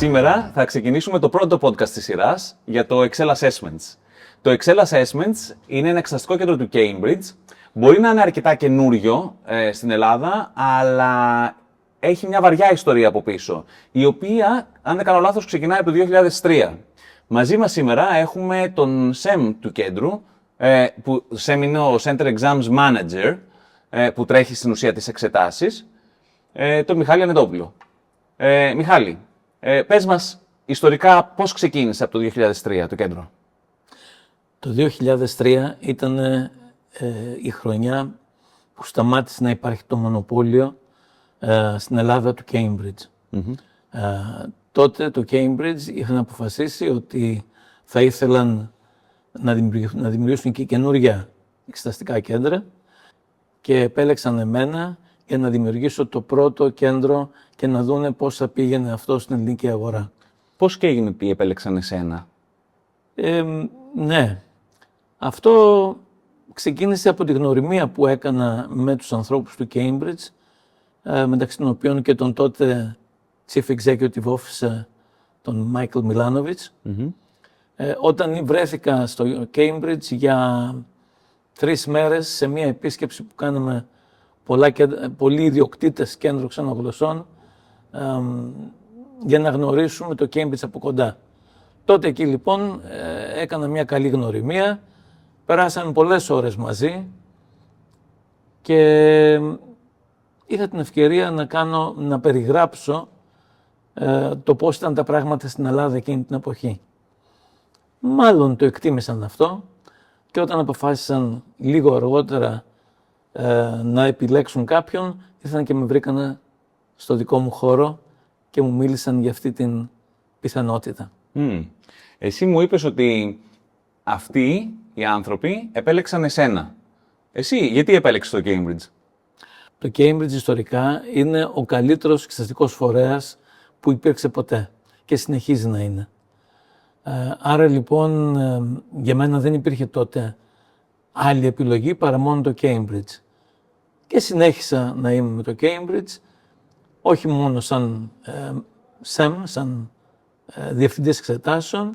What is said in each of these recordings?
Σήμερα θα ξεκινήσουμε το πρώτο podcast της σειράς για το Excel Assessments. Το Excel Assessments είναι ένα εξεταστικό κέντρο του Cambridge. Μπορεί να είναι αρκετά καινούριο στην Ελλάδα, αλλά έχει μια βαριά ιστορία από πίσω, η οποία, αν δεν κάνω λάθος, ξεκινάει από το 2003. Μαζί μας σήμερα έχουμε τον SEM του κέντρου, που SEM είναι ο Center Exams Manager, που τρέχει στην ουσία τις εξετάσεις, τον Μιχάλη Ανετόπουλο. Μιχάλη, πες μας ιστορικά πώς ξεκίνησε από το 2003 το κέντρο. Το 2003 ήταν η χρονιά που σταμάτησε να υπάρχει το μονοπόλιο στην Ελλάδα του Cambridge. Τότε το Cambridge είχαν αποφασίσει ότι θα ήθελαν να δημιουργήσουν και καινούργια εξεταστικά κέντρα και επέλεξαν εμένα για να δημιουργήσω το πρώτο κέντρο και να δούνε πώς θα πήγαινε αυτό στην ελληνική αγορά. Πώς και έγινε που επέλεξαν εσένα? Ναι, αυτό ξεκίνησε από τη γνωριμία που έκανα με τους ανθρώπους του Cambridge, μεταξύ των οποίων και τον τότε Chief Executive Officer, τον Michael Milanovic. Όταν βρέθηκα στο Cambridge για 3 μέρες σε μια επίσκεψη που κάναμε πολλοί ιδιοκτήτες κέντρου ξενογλωσσών για να γνωρίσουμε το Cambridge από κοντά. Τότε εκεί λοιπόν έκανα μια καλή γνωριμία, περάσαμε πολλές ώρες μαζί και είχα την ευκαιρία να περιγράψω το πώς ήταν τα πράγματα στην Ελλάδα εκείνη την εποχή. Μάλλον το εκτίμησαν αυτό και όταν αποφάσισαν λίγο αργότερα να επιλέξουν κάποιον, ήρθαν και με βρήκαν στο δικό μου χώρο και μου μίλησαν για αυτή την πιθανότητα. Εσύ μου είπες ότι αυτοί οι άνθρωποι επέλεξαν εσένα. Εσύ γιατί επέλεξες το Cambridge? Το Cambridge ιστορικά είναι ο καλύτερος εξεταστικός φορέας που υπήρξε ποτέ και συνεχίζει να είναι. Άρα λοιπόν για μένα δεν υπήρχε τότε άλλη επιλογή παρά μόνο το Cambridge. Και συνέχισα να είμαι με το Cambridge, όχι μόνο σαν SEM, σαν διευθυντής εξετάσεων,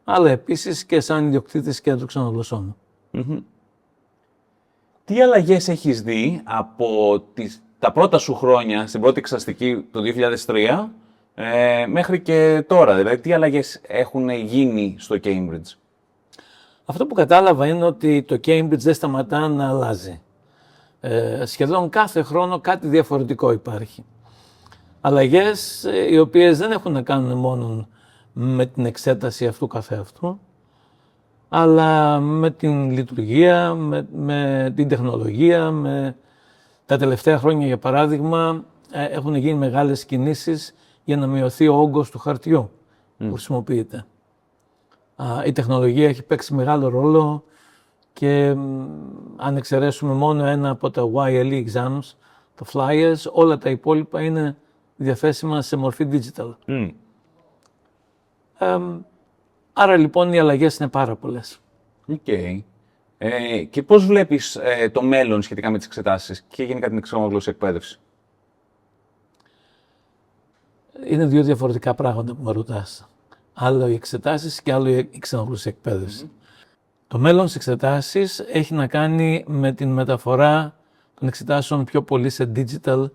αλλά επίσης και σαν ιδιοκτήτης κέντρου ξενογλωσσών. Τι αλλαγές έχεις δει από τα πρώτα σου χρόνια στην πρώτη εξεταστική το 2003 μέχρι και τώρα? Δηλαδή, τι αλλαγές έχουν γίνει στο Cambridge? Αυτό που κατάλαβα είναι ότι το Cambridge δεν σταματά να αλλάζει. Σχεδόν κάθε χρόνο κάτι διαφορετικό υπάρχει. Αλλαγές οι οποίες δεν έχουν να κάνουν μόνο με την εξέταση αυτού καθεαυτού, αλλά με την λειτουργία, με την τεχνολογία. Τα τελευταία χρόνια, για παράδειγμα, έχουν γίνει μεγάλες κινήσεις για να μειωθεί ο όγκος του χαρτιού που χρησιμοποιείται. Η τεχνολογία έχει παίξει μεγάλο ρόλο και αν εξαιρέσουμε μόνο ένα από τα YLE exams, τα flyers, όλα τα υπόλοιπα είναι διαθέσιμα σε μορφή digital. Άρα λοιπόν οι αλλαγές είναι πάρα πολλές. Και πώς βλέπεις το μέλλον σχετικά με τις εξετάσεις και γενικά την ξενογλωσσική εκπαίδευση? Είναι 2 διαφορετικά πράγματα που με ρωτάς. Άλλο οι εξετάσεις και άλλο η ξενογλωσσική εκπαίδευση. Το μέλλον στις εξετάσεις έχει να κάνει με την μεταφορά των εξετάσεων πιο πολύ σε digital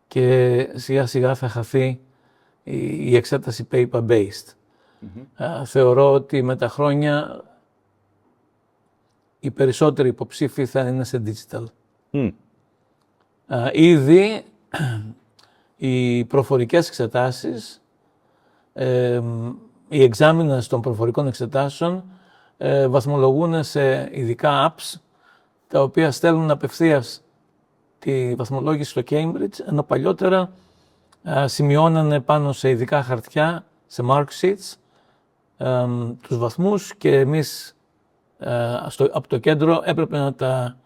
και σιγά σιγά θα χαθεί η εξέταση paper-based. Θεωρώ ότι με τα χρόνια οι περισσότεροι υποψήφοι θα είναι σε digital. Ήδη οι προφορικές εξετάσεις, οι examiners των προφορικών εξετάσεων βαθμολογούν σε ειδικά apps τα οποία στέλνουν απευθείας τη βαθμολόγηση στο Cambridge, ενώ παλιότερα σημειώνανε πάνω σε ειδικά χαρτιά, σε mark sheets, τους βαθμούς και εμείς από το κέντρο έπρεπε να τα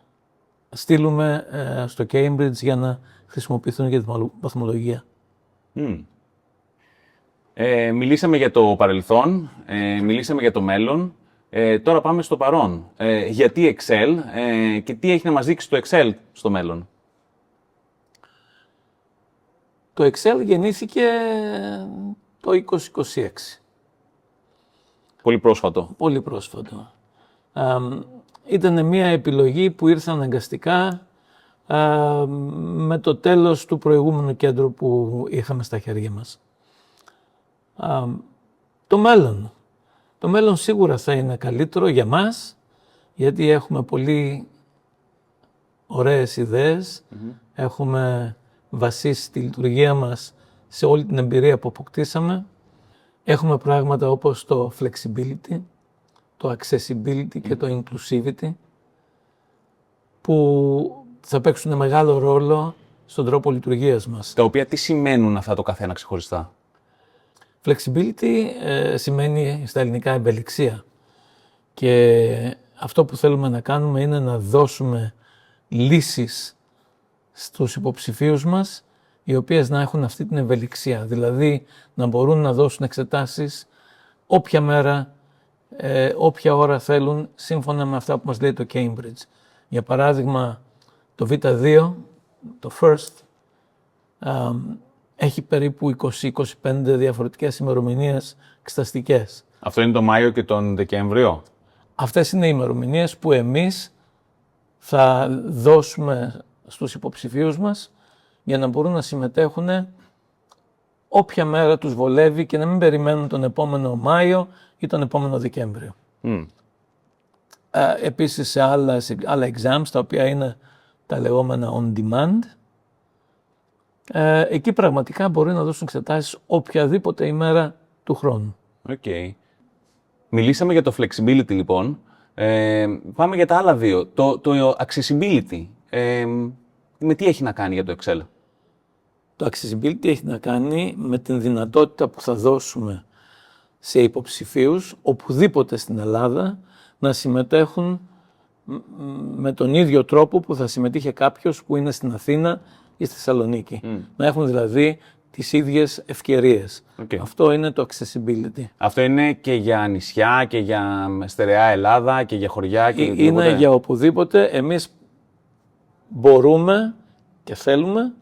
στείλουμε στο Cambridge για να χρησιμοποιηθούν για τη βαθμολογία. Μιλήσαμε για το παρελθόν, μιλήσαμε για το μέλλον. Τώρα πάμε στο παρόν. Γιατί Excel και τι έχει να μας δείξει το Excel στο μέλλον? Το Excel γεννήθηκε το 2026. Πολύ πρόσφατο. Πολύ πρόσφατο. Ήταν μια επιλογή που ήρθε αναγκαστικά με το τέλος του προηγούμενου κέντρου που είχαμε στα χέρια μας. Το μέλλον. Το μέλλον σίγουρα θα είναι καλύτερο για μας, γιατί έχουμε πολύ ωραίες ιδέες, έχουμε βασίσει τη λειτουργία μας σε όλη την εμπειρία που αποκτήσαμε. Έχουμε πράγματα όπως το flexibility, το accessibility και το inclusivity, που θα παίξουν μεγάλο ρόλο στον τρόπο λειτουργίας μας. Τα οποία τι σημαίνουν αυτά το καθένα ξεχωριστά? Flexibility σημαίνει στα ελληνικά ευελιξία. Και αυτό που θέλουμε να κάνουμε είναι να δώσουμε λύσεις στους υποψηφίους μας, οι οποίες να έχουν αυτή την ευελιξία. Δηλαδή να μπορούν να δώσουν εξετάσεις όποια μέρα, όποια ώρα θέλουν, σύμφωνα με αυτά που μας λέει το Cambridge. Για παράδειγμα, το Β2, το First, έχει περίπου 20-25 διαφορετικές ημερομηνίες εξεταστικές. Αυτό είναι το Μάιο και τον Δεκέμβριο. Αυτές είναι οι ημερομηνίες που εμείς θα δώσουμε στους υποψηφίους μας για να μπορούν να συμμετέχουν όποια μέρα τους βολεύει και να μην περιμένουν τον επόμενο Μάιο ή τον επόμενο Δεκέμβριο. Επίσης σε άλλα exams, τα οποία είναι τα λεγόμενα on demand, εκεί πραγματικά μπορεί να δώσουν εξετάσεις οποιαδήποτε ημέρα του χρόνου. Okay. Μιλήσαμε για το flexibility λοιπόν. Πάμε για τα άλλα δύο. Το accessibility. Με τι έχει να κάνει για το Excel? Το accessibility έχει να κάνει με την δυνατότητα που θα δώσουμε σε υποψηφίους οπουδήποτε στην Ελλάδα να συμμετέχουν με τον ίδιο τρόπο που θα συμμετείχε κάποιος που είναι στην Αθήνα ή στη Θεσσαλονίκη. Να έχουν δηλαδή τις ίδιες ευκαιρίες. Αυτό είναι το accessibility. Αυτό είναι και για νησιά και για στερεά Ελλάδα και για χωριά και είναι για οπουδήποτε. Εμείς μπορούμε και θέλουμε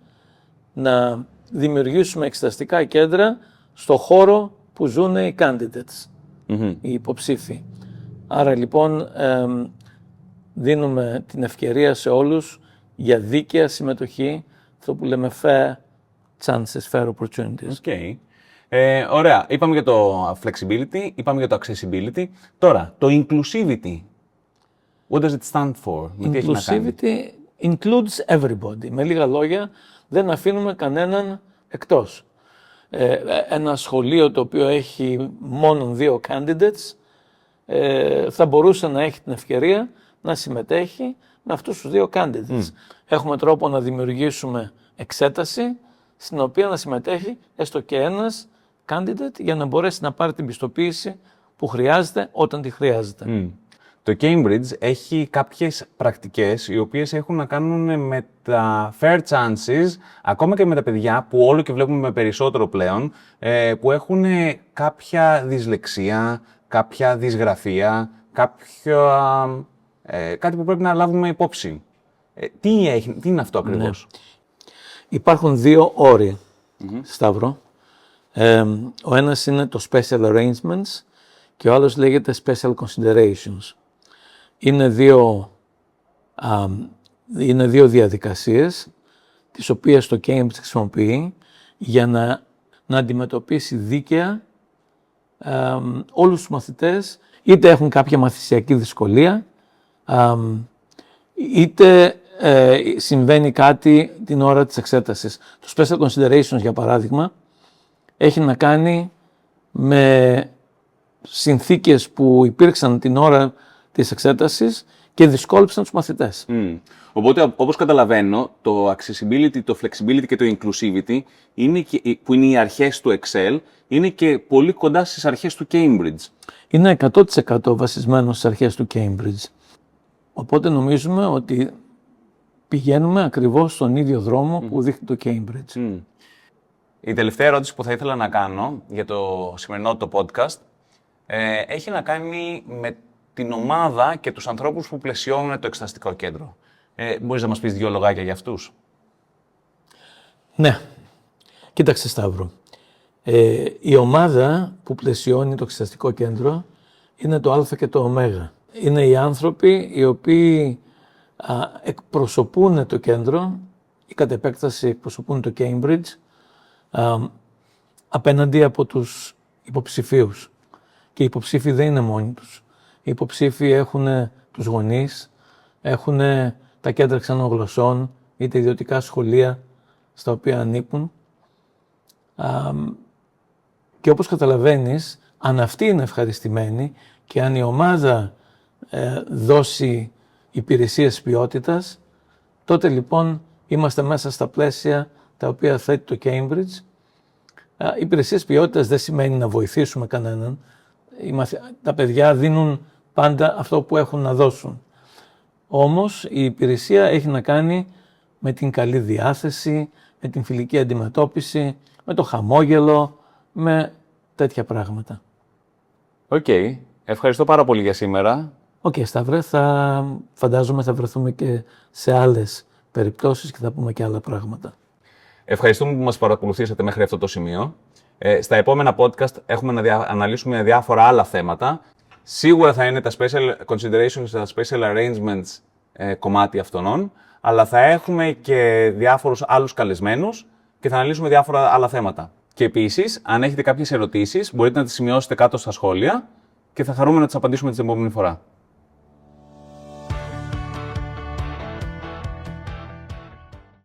να δημιουργήσουμε εξεταστικά κέντρα στο χώρο που ζουν οι candidates, οι υποψήφοι. Άρα λοιπόν δίνουμε την ευκαιρία σε όλους για δίκαια συμμετοχή, αυτό που λέμε fair chances, fair opportunities. Okay. Ωραία. Είπαμε για το flexibility, είπαμε για το accessibility. Τώρα, το inclusivity. What does it stand for? Inclusivity includes everybody. Με λίγα λόγια, δεν αφήνουμε κανέναν εκτός. Ένα σχολείο το οποίο έχει μόνο 2 candidates θα μπορούσε να έχει την ευκαιρία να συμμετέχει με αυτούς τους 2 candidates. Έχουμε τρόπο να δημιουργήσουμε εξέταση στην οποία να συμμετέχει έστω και ένας candidate για να μπορέσει να πάρει την πιστοποίηση που χρειάζεται όταν τη χρειάζεται. Το Cambridge έχει κάποιες πρακτικές οι οποίες έχουν να κάνουν με τα fair chances, ακόμα και με τα παιδιά που όλο και βλέπουμε με περισσότερο πλέον, που έχουν κάποια δυσλεξία, κάποια δυσγραφία, κάτι που πρέπει να λάβουμε υπόψη. Τι είναι αυτό ακριβώς? Ναι. Υπάρχουν 2 όροι, Σταύρο. Ο ένας είναι το special arrangements και ο άλλος λέγεται special considerations. Είναι δύο διαδικασίες, τις οποίες το Cambridge χρησιμοποιεί για να αντιμετωπίσει δίκαια όλους τους μαθητές, είτε έχουν κάποια μαθησιακή δυσκολία, είτε συμβαίνει κάτι την ώρα της εξέτασης. Το special considerations, για παράδειγμα, έχει να κάνει με συνθήκες που υπήρξαν την ώρα της εξέτασης και δυσκόλεψαν τους μαθητές. Οπότε, όπως καταλαβαίνω, το accessibility, το flexibility και το inclusivity, που είναι οι αρχές του Excel, είναι και πολύ κοντά στις αρχές του Cambridge. Είναι 100% βασισμένο στις αρχές του Cambridge. Οπότε νομίζουμε ότι πηγαίνουμε ακριβώς στον ίδιο δρόμο που δείχνει το Cambridge. Η τελευταία ερώτηση που θα ήθελα να κάνω για το σημερινό το podcast έχει να κάνει με την ομάδα και τους ανθρώπους που πλαισιώνουν το εξεταστικό κέντρο. Μπορείς να μας πεις 2 λογάκια για αυτούς? Ναι. Κοίταξε, Σταύρο. Η ομάδα που πλαισιώνει το εξεταστικό κέντρο είναι το Α και το Ω. Είναι οι άνθρωποι οι οποίοι εκπροσωπούν το κέντρο ή κατ' επέκταση εκπροσωπούν το Cambridge απέναντι από τους υποψηφίους. Και οι υποψήφοι δεν είναι μόνοι τους. Οι υποψήφοι έχουν τους γονείς, έχουν τα κέντρα ξενογλωσσών ή τα ιδιωτικά σχολεία στα οποία ανήκουν. Και όπως καταλαβαίνεις, αν αυτοί είναι ευχαριστημένοι και αν η ομάδα δώσει υπηρεσίες ποιότητας, τότε λοιπόν είμαστε μέσα στα πλαίσια τα οποία θέτει το Cambridge. Υπηρεσίες ποιότητας δεν σημαίνει να βοηθήσουμε κανέναν. Τα παιδιά δίνουν πάντα αυτό που έχουν να δώσουν. Όμως η υπηρεσία έχει να κάνει με την καλή διάθεση, με την φιλική αντιμετώπιση, με το χαμόγελο, με τέτοια πράγματα. Οκ. Ευχαριστώ πάρα πολύ για σήμερα. Σταύρε, φαντάζομαι θα βρεθούμε και σε άλλες περιπτώσεις και θα πούμε και άλλα πράγματα. Ευχαριστούμε που μας παρακολουθήσατε μέχρι αυτό το σημείο. Στα επόμενα podcast έχουμε να αναλύσουμε διάφορα άλλα θέματα. Σίγουρα θα είναι τα special considerations, τα special arrangements κομμάτι αυτών, αλλά θα έχουμε και διάφορους άλλους καλεσμένους και θα αναλύσουμε διάφορα άλλα θέματα. Και επίσης, αν έχετε κάποιες ερωτήσεις, μπορείτε να τις σημειώσετε κάτω στα σχόλια και θα χαρούμε να τις απαντήσουμε την επόμενη φορά.